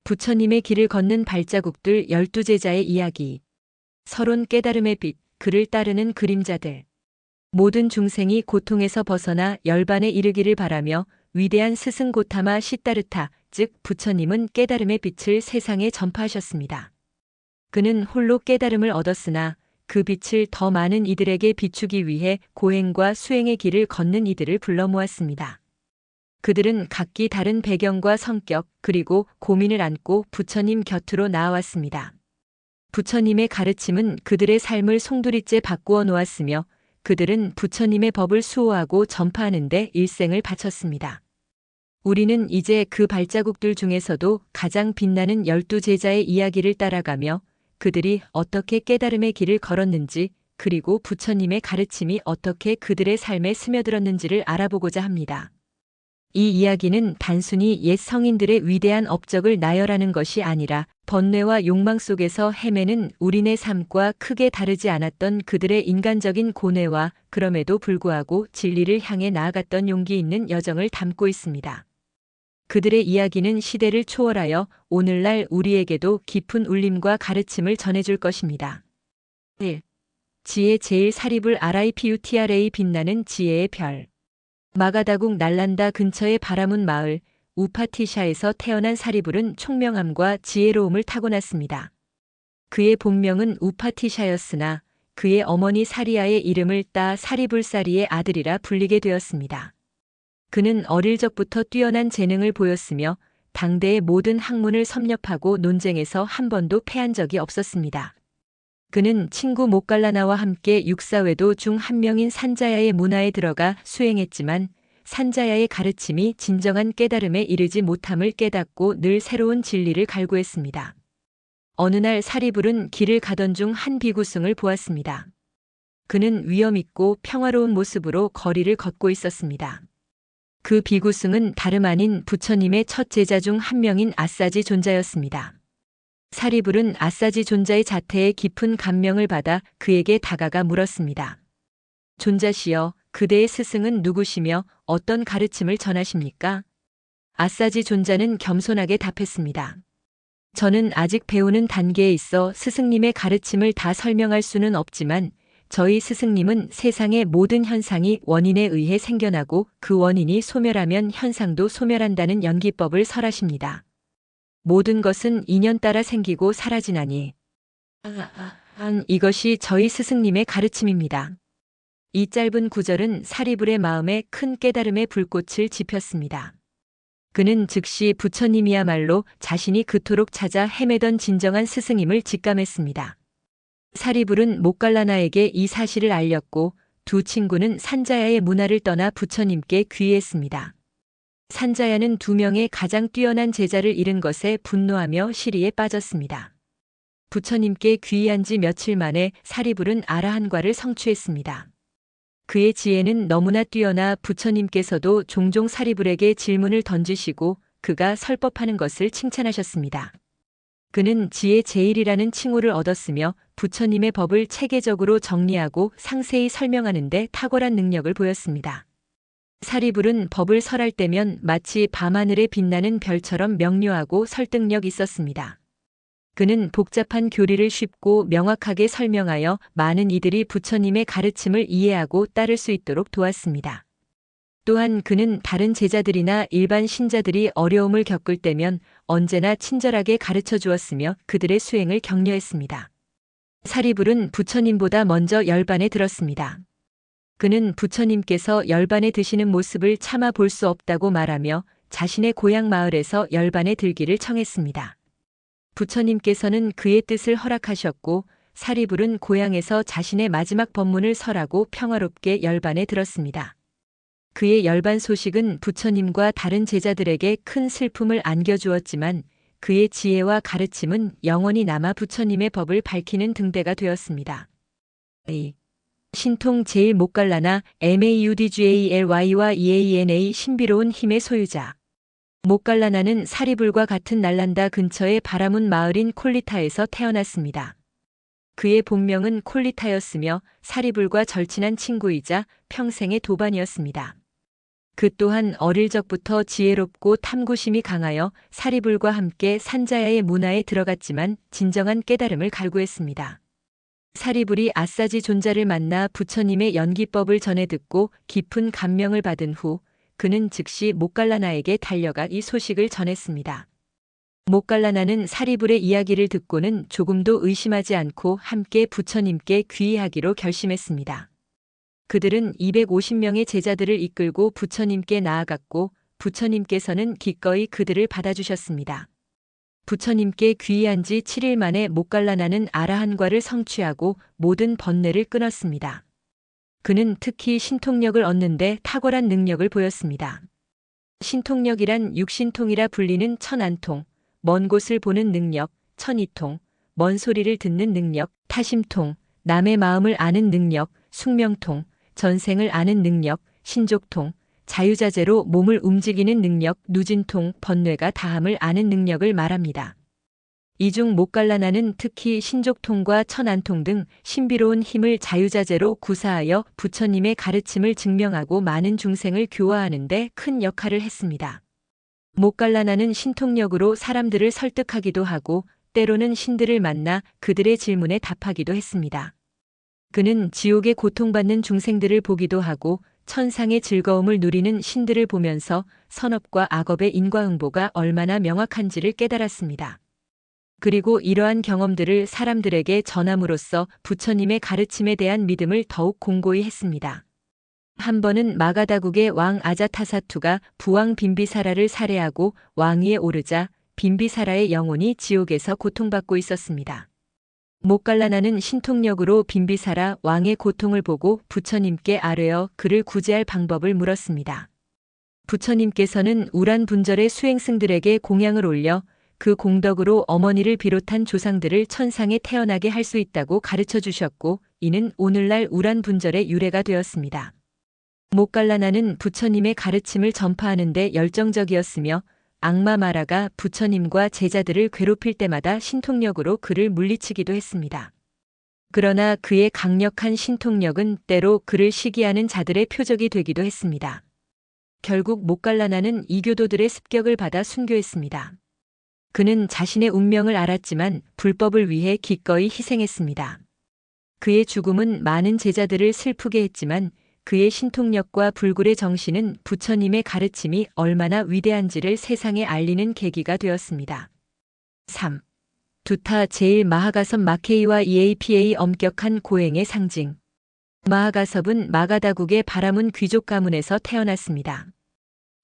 부처님의 길을 걷는 발자국들 12제자의 이야기. 서론 깨달음의 빛, 그를 따르는 그림자들. 모든 중생이 고통에서 벗어나 열반에 이르기를 바라며 위대한 스승 고타마 시다르타, 즉 부처님은 깨달음의 빛을 세상에 전파하셨습니다. 그는 홀로 깨달음을 얻었으나 그 빛을 더 많은 이들에게 비추기 위해 고행과 수행의 길을 걷는 이들을 불러 모았습니다. 그들은 각기 다른 배경과 성격 그리고 고민을 안고 부처님 곁으로 나아왔습니다. 부처님의 가르침은 그들의 삶을 송두리째 바꾸어 놓았으며 그들은 부처님의 법을 수호하고 전파하는 데 일생을 바쳤습니다. 우리는 이제 그 발자국들 중에서도 가장 빛나는 12제자의 이야기를 따라가며 그들이 어떻게 깨달음의 길을 걸었는지 그리고 부처님의 가르침이 어떻게 그들의 삶에 스며들었는지를 알아보고자 합니다. 이 이야기는 단순히 옛 성인들의 위대한 업적을 나열하는 것이 아니라 번뇌와 욕망 속에서 헤매는 우리네 삶과 크게 다르지 않았던 그들의 인간적인 고뇌와 그럼에도 불구하고 진리를 향해 나아갔던 용기 있는 여정을 담고 있습니다. 그들의 이야기는 시대를 초월하여 오늘날 우리에게도 깊은 울림과 가르침을 전해줄 것입니다. 1. 지혜 제일 사리불 RIPUTRA 빛나는 지혜의 별. 마가다국 날란다 근처의 바라문 마을 우파티샤에서 태어난 사리불은 총명함과 지혜로움을 타고났습니다. 그의 본명은 우파티샤였으나 그의 어머니 사리아의 이름을 따 사리불사리의 아들이라 불리게 되었습니다. 그는 어릴 적부터 뛰어난 재능을 보였으며 당대의 모든 학문을 섭렵하고 논쟁에서 한 번도 패한 적이 없었습니다. 그는 친구 모칼라나와 함께 육사외도 중 한 명인 산자야의 문화에 들어가 수행했지만 산자야의 가르침이 진정한 깨달음에 이르지 못함을 깨닫고 늘 새로운 진리를 갈구했습니다. 어느 날 사리불은 길을 가던 중 한 비구승을 보았습니다. 그는 위엄있고 평화로운 모습으로 거리를 걷고 있었습니다. 그 비구승은 다름 아닌 부처님의 첫 제자 중 한 명인 아사지 존자였습니다. 사리불은 아사지 존자의 자태에 깊은 감명을 받아 그에게 다가가 물었습니다. 존자시여, 그대의 스승은 누구시며 어떤 가르침을 전하십니까? 아사지 존자는 겸손하게 답했습니다. 저는 아직 배우는 단계에 있어 스승님의 가르침을 다 설명할 수는 없지만 저희 스승님은 세상의 모든 현상이 원인에 의해 생겨나고 그 원인이 소멸하면 현상도 소멸한다는 연기법을 설하십니다. 모든 것은 인연 따라 생기고 사라지나니. 이것이 저희 스승님의 가르침입니다. 이 짧은 구절은 사리불의 마음에 큰 깨달음의 불꽃을 지폈습니다. 그는 즉시 부처님이야말로 자신이 그토록 찾아 헤매던 진정한 스승임을 직감했습니다. 사리불은 모칼라나에게 이 사실을 알렸고 두 친구는 산자야의 문화를 떠나 부처님께 귀의했습니다. 산자야는 두 명의 가장 뛰어난 제자를 잃은 것에 분노하며 시리에 빠졌습니다. 부처님께 귀의한 지 며칠 만에 사리불은 아라한과를 성취했습니다. 그의 지혜는 너무나 뛰어나 부처님께서도 종종 사리불에게 질문을 던지시고 그가 설법하는 것을 칭찬하셨습니다. 그는 지혜 제일이라는 칭호를 얻었으며 부처님의 법을 체계적으로 정리하고 상세히 설명하는 데 탁월한 능력을 보였습니다. 사리불은 법을 설할 때면 마치 밤하늘에 빛나는 별처럼 명료하고 설득력 있었습니다. 그는 복잡한 교리를 쉽고 명확하게 설명하여 많은 이들이 부처님의 가르침을 이해하고 따를 수 있도록 도왔습니다. 또한 그는 다른 제자들이나 일반 신자들이 어려움을 겪을 때면 언제나 친절하게 가르쳐 주었으며 그들의 수행을 격려했습니다. 사리불은 부처님보다 먼저 열반에 들었습니다. 그는 부처님께서 열반에 드시는 모습을 차마 볼 수 없다고 말하며 자신의 고향 마을에서 열반에 들기를 청했습니다. 부처님께서는 그의 뜻을 허락하셨고 사리불은 고향에서 자신의 마지막 법문을 설하고 평화롭게 열반에 들었습니다. 그의 열반 소식은 부처님과 다른 제자들에게 큰 슬픔을 안겨주었지만 그의 지혜와 가르침은 영원히 남아 부처님의 법을 밝히는 등대가 되었습니다. 신통 제일 모칼라나 MAUDGALY와 EANA 신비로운 힘의 소유자. 모칼라나는 사리불과 같은 날란다 근처의 바라문 마을인 콜리타에서 태어났습니다. 그의 본명은 콜리타였으며 사리불과 절친한 친구이자 평생의 도반이었습니다. 그 또한 어릴 적부터 지혜롭고 탐구심이 강하여 사리불과 함께 산자야의 문화에 들어갔지만 진정한 깨달음을 갈구했습니다. 사리불이 아싸지 존자를 만나 부처님의 연기법을 전해 듣고 깊은 감명을 받은 후 그는 즉시 모갈라나에게 달려가 이 소식을 전했습니다. 모갈라나는 사리불의 이야기를 듣고는 조금도 의심하지 않고 함께 부처님께 귀의하기로 결심했습니다. 그들은 250명의 제자들을 이끌고 부처님께 나아갔고 부처님께서는 기꺼이 그들을 받아주셨습니다. 부처님께 귀의한 지 7일 만에 모갈라나는 아라한과를 성취하고 모든 번뇌를 끊었습니다. 그는 특히 신통력을 얻는데 탁월한 능력을 보였습니다. 신통력이란 육신통이라 불리는 천안통, 먼 곳을 보는 능력, 천이통, 먼 소리를 듣는 능력, 타심통, 남의 마음을 아는 능력, 숙명통, 전생을 아는 능력, 신족통, 자유자재로 몸을 움직이는 능력, 누진통, 번뇌가 다함을 아는 능력을 말합니다. 이 중 모갈라나는 특히 신족통과 천안통 등 신비로운 힘을 자유자재로 구사하여 부처님의 가르침을 증명하고 많은 중생을 교화하는 데 큰 역할을 했습니다. 모갈라나는 신통력으로 사람들을 설득하기도 하고 때로는 신들을 만나 그들의 질문에 답하기도 했습니다. 그는 지옥에 고통받는 중생들을 보기도 하고 천상의 즐거움을 누리는 신들을 보면서 선업과 악업의 인과응보가 얼마나 명확한지를 깨달았습니다. 그리고 이러한 경험들을 사람들에게 전함으로써 부처님의 가르침에 대한 믿음을 더욱 공고히 했습니다. 한 번은 마가다국의 왕 아자타사투가 부왕 빈비사라를 살해하고 왕위에 오르자 빈비사라의 영혼이 지옥에서 고통받고 있었습니다. 모갈라나는 신통력으로 빈비사라 왕의 고통을 보고 부처님께 아뢰어 그를 구제할 방법을 물었습니다. 부처님께서는 우란 분절의 수행승들에게 공양을 올려 그 공덕으로 어머니를 비롯한 조상들을 천상에 태어나게 할 수 있다고 가르쳐 주셨고 이는 오늘날 우란 분절의 유래가 되었습니다. 모갈라나는 부처님의 가르침을 전파하는 데 열정적이었으며 악마 마라가 부처님과 제자들을 괴롭힐 때마다 신통력으로 그를 물리치기도 했습니다. 그러나 그의 강력한 신통력은 때로 그를 시기하는 자들의 표적이 되기도 했습니다. 결국 모갈라나는 이교도들의 습격을 받아 순교했습니다. 그는 자신의 운명을 알았지만 불법을 위해 기꺼이 희생했습니다. 그의 죽음은 많은 제자들을 슬프게 했지만 그의 신통력과 불굴의 정신은 부처님의 가르침이 얼마나 위대한지를 세상에 알리는 계기가 되었습니다. 3. 두타 제1마하가섭 마케이와 EAPA 엄격한 고행의 상징. 마하가섭은 마가다국의 바라문 귀족 가문에서 태어났습니다.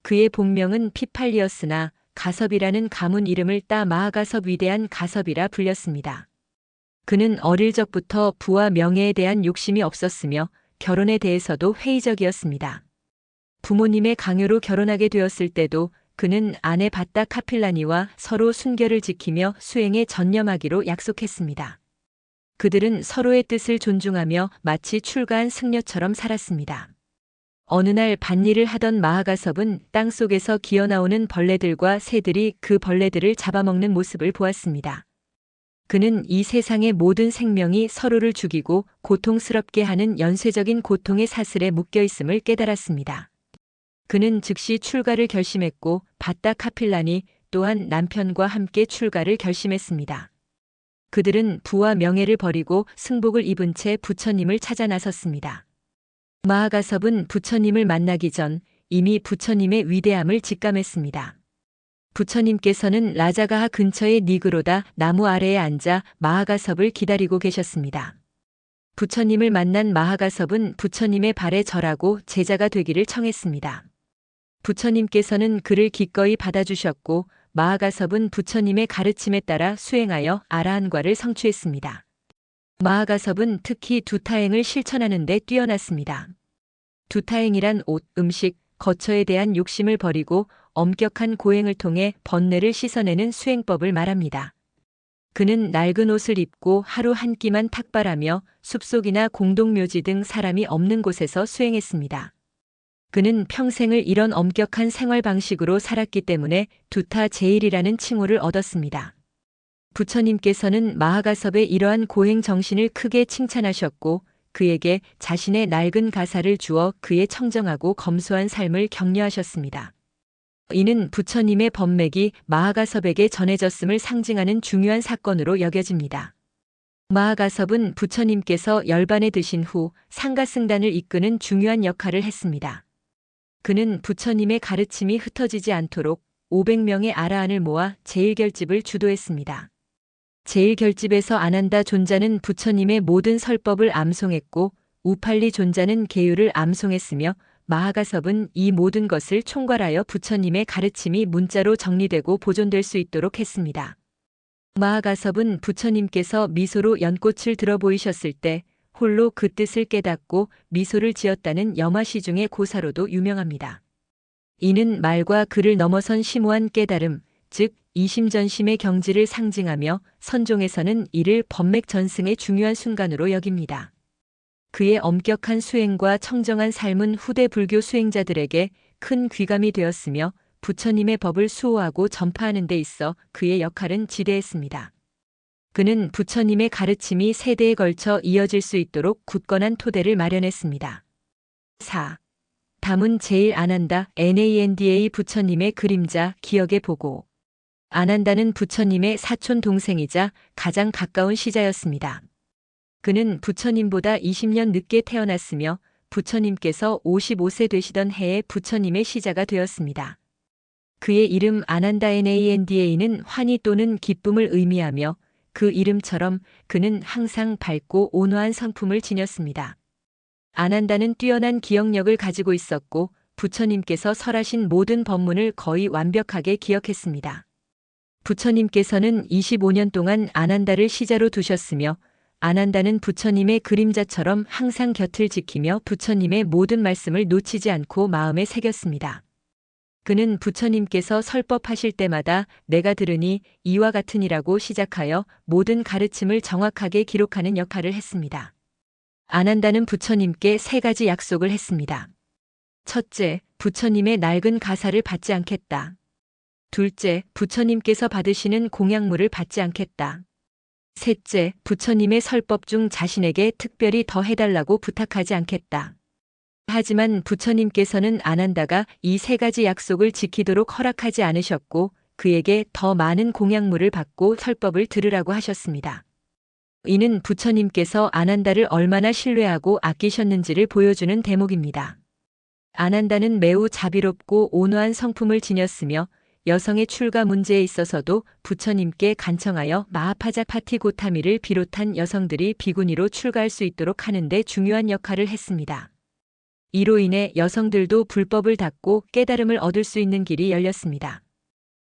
그의 본명은 피팔리였으나 가섭이라는 가문 이름을 따 마하가섭 위대한 가섭이라 불렸습니다. 그는 어릴 적부터 부와 명예에 대한 욕심이 없었으며 결혼에 대해서도 회의적이었습니다. 부모님의 강요로 결혼하게 되었을 때도 그는 아내 바따 카필라니와 서로 순결을 지키며 수행에 전념하기로 약속했습니다. 그들은 서로의 뜻을 존중하며 마치 출가한 승려처럼 살았습니다. 어느 날 밭일을 하던 마하가섭은 땅속에서 기어나오는 벌레들과 새들이 그 벌레들을 잡아먹는 모습을 보았습니다. 그는 이 세상의 모든 생명이 서로를 죽이고 고통스럽게 하는 연쇄적인 고통의 사슬에 묶여 있음을 깨달았습니다. 그는 즉시 출가를 결심했고 바따 카필라니 또한 남편과 함께 출가를 결심했습니다. 그들은 부와 명예를 버리고 승복을 입은 채 부처님을 찾아 나섰습니다. 마하가섭은 부처님을 만나기 전 이미 부처님의 위대함을 직감했습니다. 부처님께서는 라자가하 근처의 니그로다 나무 아래에 앉아 마하가섭을 기다리고 계셨습니다. 부처님을 만난 마하가섭은 부처님의 발에 절하고 제자가 되기를 청했습니다. 부처님께서는 그를 기꺼이 받아주셨고 마하가섭은 부처님의 가르침에 따라 수행하여 아라한과를 성취했습니다. 마하가섭은 특히 두타행을 실천하는 데 뛰어났습니다. 두타행이란 옷, 음식, 거처에 대한 욕심을 버리고 엄격한 고행을 통해 번뇌를 씻어내는 수행법을 말합니다. 그는 낡은 옷을 입고 하루 한 끼만 탁발하며 숲속이나 공동묘지 등 사람이 없는 곳에서 수행했습니다. 그는 평생을 이런 엄격한 생활 방식으로 살았기 때문에 두타 제일이라는 칭호를 얻었습니다. 부처님께서는 마하가섭의 이러한 고행 정신을 크게 칭찬하셨고 그에게 자신의 낡은 가사를 주어 그의 청정하고 검소한 삶을 격려하셨습니다. 이는 부처님의 법맥이 마하가섭에게 전해졌음을 상징하는 중요한 사건으로 여겨집니다. 마하가섭은 부처님께서 열반에 드신 후 상가승단을 이끄는 중요한 역할을 했습니다. 그는 부처님의 가르침이 흩어지지 않도록 500명의 아라한을 모아 제1결집을 주도했습니다. 제1결집에서 아난다 존자는 부처님의 모든 설법을 암송했고 우팔리 존자는 계율을 암송했으며 마하가섭은 이 모든 것을 총괄하여 부처님의 가르침이 문자로 정리되고 보존될 수 있도록 했습니다. 마하가섭은 부처님께서 미소로 연꽃을 들어 보이셨을 때 홀로 그 뜻을 깨닫고 미소를 지었다는 염화시중의 고사로도 유명합니다. 이는 말과 글을 넘어선 심오한 깨달음, 즉 이심전심의 경지를 상징하며 선종에서는 이를 법맥 전승의 중요한 순간으로 여깁니다. 그의 엄격한 수행과 청정한 삶은 후대 불교 수행자들에게 큰 귀감이 되었으며 부처님의 법을 수호하고 전파하는 데 있어 그의 역할은 지대했습니다. 그는 부처님의 가르침이 세대에 걸쳐 이어질 수 있도록 굳건한 토대를 마련했습니다. 4. 다문 제일 아난다 NANDA 부처님의 그림자 기억의 보고. 아난다는 부처님의 사촌 동생이자 가장 가까운 시자였습니다. 그는 부처님보다 20년 늦게 태어났으며 부처님께서 55세 되시던 해에 부처님의 시자가 되었습니다. 그의 이름 아난다 NANDA는 환희 또는 기쁨을 의미하며 그 이름처럼 그는 항상 밝고 온화한 성품을 지녔습니다. 아난다는 뛰어난 기억력을 가지고 있었고 부처님께서 설하신 모든 법문을 거의 완벽하게 기억했습니다. 부처님께서는 25년 동안 아난다를 시자로 두셨으며 아난다는 부처님의 그림자처럼 항상 곁을 지키며 부처님의 모든 말씀을 놓치지 않고 마음에 새겼습니다. 그는 부처님께서 설법하실 때마다 내가 들으니 이와 같으니라고 시작하여 모든 가르침을 정확하게 기록하는 역할을 했습니다. 아난다는 부처님께 3가지 약속을 했습니다. 첫째, 부처님의 낡은 가사를 받지 않겠다. 둘째, 부처님께서 받으시는 공약물을 받지 않겠다. 셋째, 부처님의 설법 중 자신에게 특별히 더 해달라고 부탁하지 않겠다. 하지만 부처님께서는 아난다가 이 3가지 약속을 지키도록 허락하지 않으셨고 그에게 더 많은 공약물을 받고 설법을 들으라고 하셨습니다. 이는 부처님께서 아난다를 얼마나 신뢰하고 아끼셨는지를 보여주는 대목입니다. 아난다는 매우 자비롭고 온화한 성품을 지녔으며 여성의 출가 문제에 있어서도 부처님께 간청하여 마하파자파티 고타미를 비롯한 여성들이 비구니로 출가할 수 있도록 하는 데 중요한 역할을 했습니다. 이로 인해 여성들도 불법을 닫고 깨달음을 얻을 수 있는 길이 열렸습니다.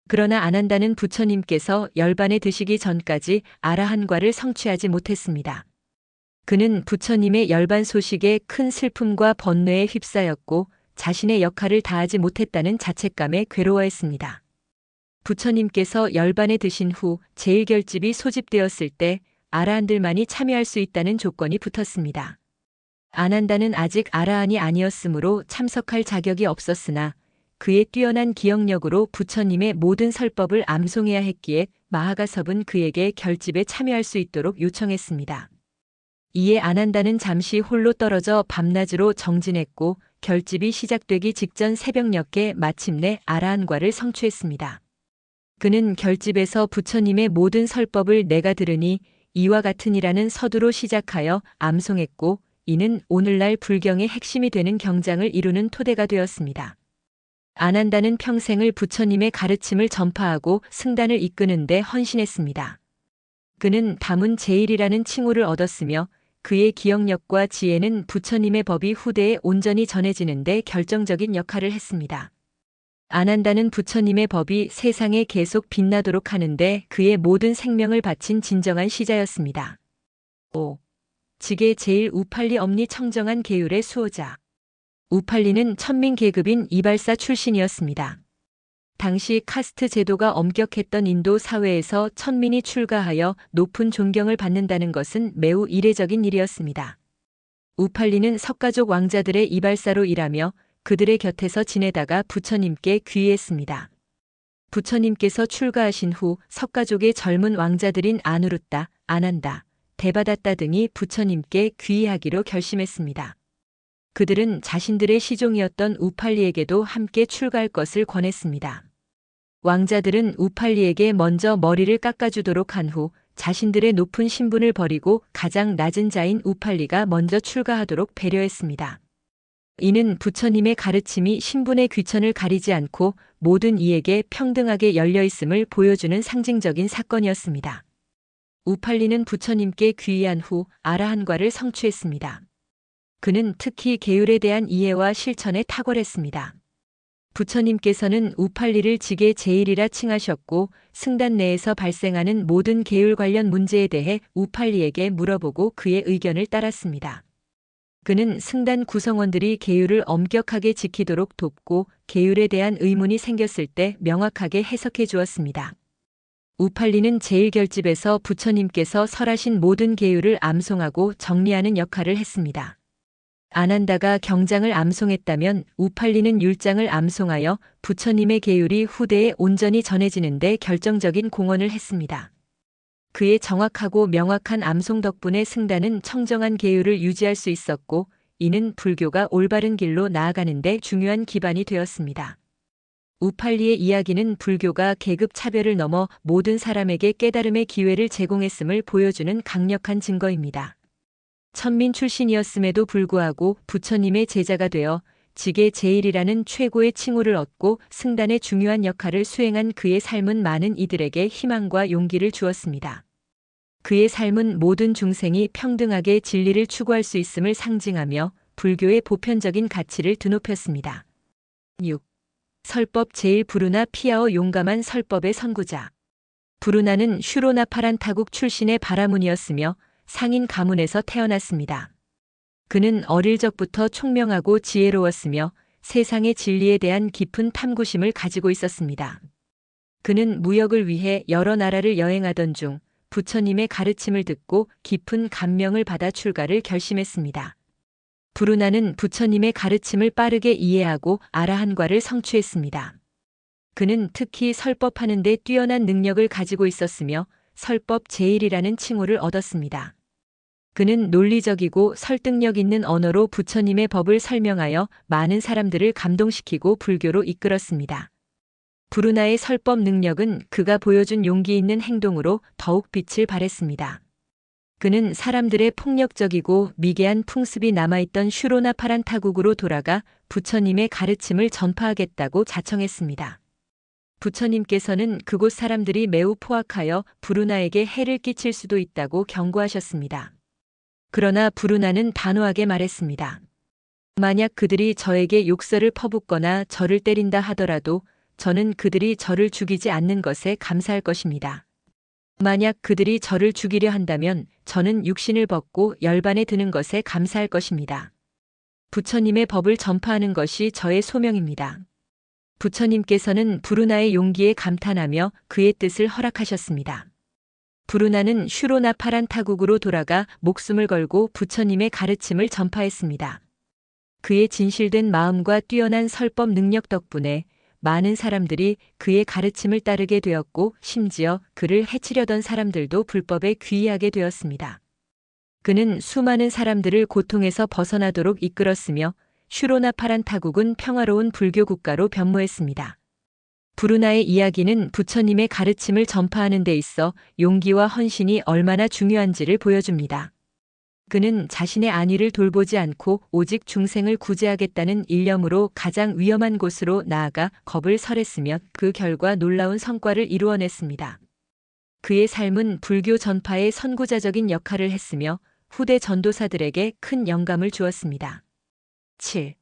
그러나 아난다는 부처님께서 열반에 드시기 전까지 아라한과를 성취하지 못했습니다. 그는 부처님의 열반 소식에 큰 슬픔과 번뇌에 휩싸였고 자신의 역할을 다하지 못했다는 자책감에 괴로워했습니다. 부처님께서 열반에 드신 후 제1결집이 소집되었을 때 아라한들만이 참여할 수 있다는 조건이 붙었습니다. 아난다는 아직 아라한이 아니었으므로 참석할 자격이 없었으나 그의 뛰어난 기억력으로 부처님의 모든 설법을 암송해야 했기에 마하가섭은 그에게 결집에 참여할 수 있도록 요청했습니다. 이에 아난다는 잠시 홀로 떨어져 밤낮으로 정진했고 결집이 시작되기 직전 새벽녘에 마침내 아라한과를 성취했습니다. 그는 결집에서 부처님의 모든 설법을 내가 들으니 이와 같으니라는 서두로 시작하여 암송했고 이는 오늘날 불경의 핵심이 되는 경장을 이루는 토대가 되었습니다. 아난다는 평생을 부처님의 가르침을 전파하고 승단을 이끄는 데 헌신했습니다. 그는 다문 제일이라는 칭호를 얻었으며 그의 기억력과 지혜는 부처님의 법이 후대에 온전히 전해지는 데 결정적인 역할을 했습니다. 아난다는 부처님의 법이 세상에 계속 빛나도록 하는데 그의 모든 생명을 바친 진정한 시자였습니다. 5. 직의 제일 우팔리 엄니 청정한 계율의 수호자. 우팔리는 천민 계급인 이발사 출신이었습니다. 당시 카스트 제도가 엄격했던 인도 사회에서 천민이 출가하여 높은 존경을 받는다는 것은 매우 이례적인 일이었습니다. 우팔리는 석가족 왕자들의 이발사로 일하며 그들의 곁에서 지내다가 부처님께 귀의했습니다. 부처님께서 출가하신 후 석가족의 젊은 왕자들인 아누루타, 아난다, 대받았다 등이 부처님께 귀의하기로 결심했습니다. 그들은 자신들의 시종이었던 우팔리에게도 함께 출가할 것을 권했습니다. 왕자들은 우팔리에게 먼저 머리를 깎아주도록 한 후 자신들의 높은 신분을 버리고 가장 낮은 자인 우팔리가 먼저 출가하도록 배려했습니다. 이는 부처님의 가르침이 신분의 귀천을 가리지 않고 모든 이에게 평등하게 열려 있음을 보여주는 상징적인 사건이었습니다. 우팔리는 부처님께 귀의한 후 아라한과를 성취했습니다. 그는 특히 계율에 대한 이해와 실천에 탁월했습니다. 부처님께서는 우팔리를 직의 제일이라 칭하셨고 승단 내에서 발생하는 모든 계율 관련 문제에 대해 우팔리에게 물어보고 그의 의견을 따랐습니다. 그는 승단 구성원들이 계율을 엄격하게 지키도록 돕고 계율에 대한 의문이 생겼을 때 명확하게 해석해 주었습니다. 우팔리는 제1결집에서 부처님께서 설하신 모든 계율을 암송하고 정리하는 역할을 했습니다. 아난다가 경장을 암송했다면 우팔리는 율장을 암송하여 부처님의 계율이 후대에 온전히 전해지는 데 결정적인 공헌을 했습니다. 그의 정확하고 명확한 암송 덕분에 승단은 청정한 계율을 유지할 수 있었고 이는 불교가 올바른 길로 나아가는 데 중요한 기반이 되었습니다. 우팔리의 이야기는 불교가 계급 차별을 넘어 모든 사람에게 깨달음의 기회를 제공했음을 보여주는 강력한 증거입니다. 천민 출신이었음에도 불구하고 부처님의 제자가 되어 직의 제일이라는 최고의 칭호를 얻고 승단의 중요한 역할을 수행한 그의 삶은 많은 이들에게 희망과 용기를 주었습니다. 그의 삶은 모든 중생이 평등하게 진리를 추구할 수 있음을 상징하며 불교의 보편적인 가치를 드높였습니다. 6. 설법 제1 피아오 용감한 설법의 선구자. 부르나는 슈로나파란타국 출신의 바라문이었으며 상인 가문에서 태어났습니다. 그는 어릴 적부터 총명하고 지혜로웠으며 세상의 진리에 대한 깊은 탐구심을 가지고 있었습니다. 그는 무역을 위해 여러 나라를 여행하던 중 부처님의 가르침을 듣고 깊은 감명을 받아 출가를 결심했습니다. 부르나는 부처님의 가르침을 빠르게 이해하고 아라한과를 성취했습니다. 그는 특히 설법하는 데 뛰어난 능력을 가지고 있었으며 설법 제1이라는 칭호를 얻었습니다. 그는 논리적이고 설득력 있는 언어로 부처님의 법을 설명하여 많은 사람들을 감동시키고 불교로 이끌었습니다. 부르나의 설법 능력은 그가 보여준 용기 있는 행동으로 더욱 빛을 발했습니다. 그는 사람들의 폭력적이고 미개한 풍습이 남아있던 슈로나파란타국으로 돌아가 부처님의 가르침을 전파하겠다고 자청했습니다. 부처님께서는 그곳 사람들이 매우 포악하여 부르나에게 해를 끼칠 수도 있다고 경고하셨습니다. 그러나 부르나는 단호하게 말했습니다. 만약 그들이 저에게 욕설을 퍼붓거나 저를 때린다 하더라도 저는 그들이 저를 죽이지 않는 것에 감사할 것입니다. 만약 그들이 저를 죽이려 한다면 저는 육신을 벗고 열반에 드는 것에 감사할 것입니다. 부처님의 법을 전파하는 것이 저의 소명입니다. 부처님께서는 부르나의 용기에 감탄하며 그의 뜻을 허락하셨습니다. 부르나는 슈로나파란타국으로 돌아가 목숨을 걸고 부처님의 가르침을 전파했습니다. 그의 진실된 마음과 뛰어난 설법 능력 덕분에 많은 사람들이 그의 가르침을 따르게 되었고 심지어 그를 해치려던 사람들도 불법에 귀의하게 되었습니다. 그는 수많은 사람들을 고통에서 벗어나도록 이끌었으며 슈로나파란타국은 평화로운 불교 국가로 변모했습니다. 부르나의 이야기는 부처님의 가르침을 전파하는 데 있어 용기와 헌신이 얼마나 중요한지를 보여줍니다. 그는 자신의 안위를 돌보지 않고 오직 중생을 구제하겠다는 일념으로 가장 위험한 곳으로 나아가 겁을 설했으며 그 결과 놀라운 성과를 이루어냈습니다. 그의 삶은 불교 전파의 선구자적인 역할을 했으며 후대 전도사들에게 큰 영감을 주었습니다. 7.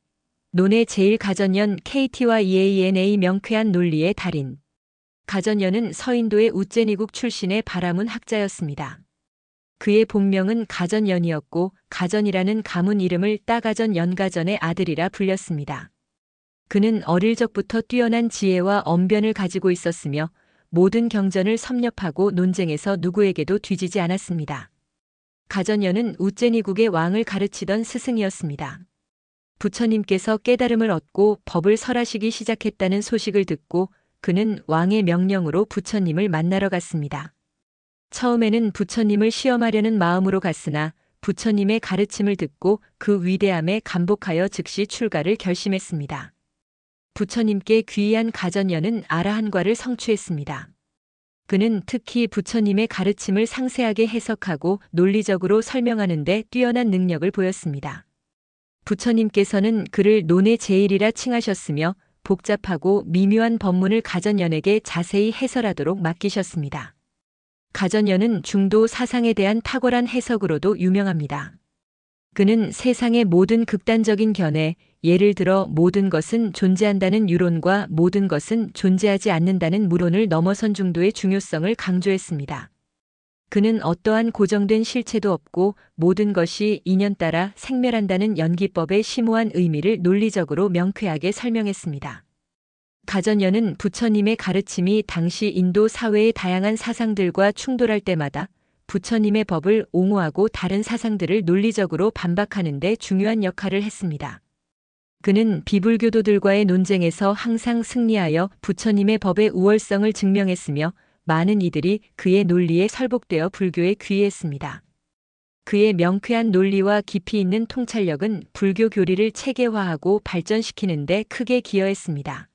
논의 제1가전연 KT와 EANA 명쾌한 논리의 달인. 가전연은 서인도의 우제니국 출신의 바라문 학자였습니다. 그의 본명은 가전연이었고 가전이라는 가문 이름을 따 가전 연가전의 아들이라 불렸습니다. 그는 어릴 적부터 뛰어난 지혜와 언변을 가지고 있었으며 모든 경전을 섭렵하고 논쟁에서 누구에게도 뒤지지 않았습니다. 가전연은 우제니국의 왕을 가르치던 스승이었습니다. 부처님께서 깨달음을 얻고 법을 설하시기 시작했다는 소식을 듣고 그는 왕의 명령으로 부처님을 만나러 갔습니다. 처음에는 부처님을 시험하려는 마음으로 갔으나 부처님의 가르침을 듣고 그 위대함에 감복하여 즉시 출가를 결심했습니다. 부처님께 귀의한 가전녀는 아라한과를 성취했습니다. 그는 특히 부처님의 가르침을 상세하게 해석하고 논리적으로 설명하는 데 뛰어난 능력을 보였습니다. 부처님께서는 그를 논의 제일이라 칭하셨으며 복잡하고 미묘한 법문을 가전연에게 자세히 해설하도록 맡기셨습니다. 가전연은 중도 사상에 대한 탁월한 해석으로도 유명합니다. 그는 세상의 모든 극단적인 견해, 예를 들어 모든 것은 존재한다는 유론과 모든 것은 존재하지 않는다는 무론을 넘어선 중도의 중요성을 강조했습니다. 그는 어떠한 고정된 실체도 없고 모든 것이 인연 따라 생멸한다는 연기법의 심오한 의미를 논리적으로 명쾌하게 설명했습니다. 가전연은 부처님의 가르침이 당시 인도 사회의 다양한 사상들과 충돌할 때마다 부처님의 법을 옹호하고 다른 사상들을 논리적으로 반박하는 데 중요한 역할을 했습니다. 그는 비불교도들과의 논쟁에서 항상 승리하여 부처님의 법의 우월성을 증명했으며 많은 이들이 그의 논리에 설복되어 불교에 귀의했습니다. 그의 명쾌한 논리와 깊이 있는 통찰력은 불교 교리를 체계화하고 발전시키는 데 크게 기여했습니다.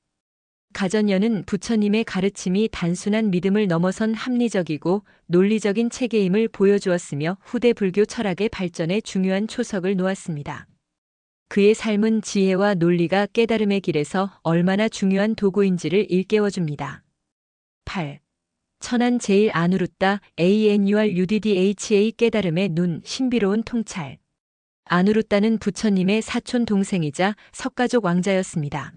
가전연은 부처님의 가르침이 단순한 믿음을 넘어선 합리적이고 논리적인 체계임을 보여주었으며 후대 불교 철학의 발전에 중요한 초석을 놓았습니다. 그의 삶은 지혜와 논리가 깨달음의 길에서 얼마나 중요한 도구인지를 일깨워줍니다. 8. 천안 제일 아누루따 ANURUDDHA 깨달음의 눈 신비로운 통찰. 아누루따는 부처님의 사촌 동생이자 석가족 왕자였습니다.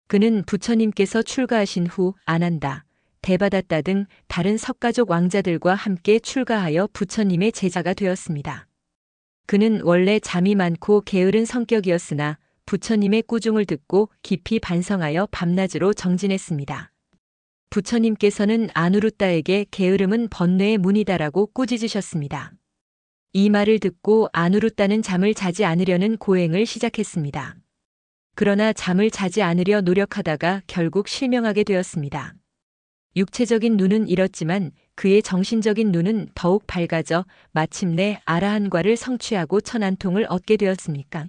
그는 부처님께서 출가하신 후 아난다, 대바다따 등 다른 석가족 왕자들과 함께 출가하여 부처님의 제자가 되었습니다. 그는 원래 잠이 많고 게으른 성격이었으나 부처님의 꾸중을 듣고 깊이 반성하여 밤낮으로 정진했습니다. 부처님께서는 아누루따에게 게으름은 번뇌의 문이다라고 꾸짖으셨습니다. 이 말을 듣고 아누루따는 잠을 자지 않으려는 고행을 시작했습니다. 그러나 잠을 자지 않으려 노력하다가 결국 실명하게 되었습니다. 육체적인 눈은 잃었지만 그의 정신적인 눈은 더욱 밝아져 마침내 아라한과를 성취하고 천안통을 얻게 되었습니다.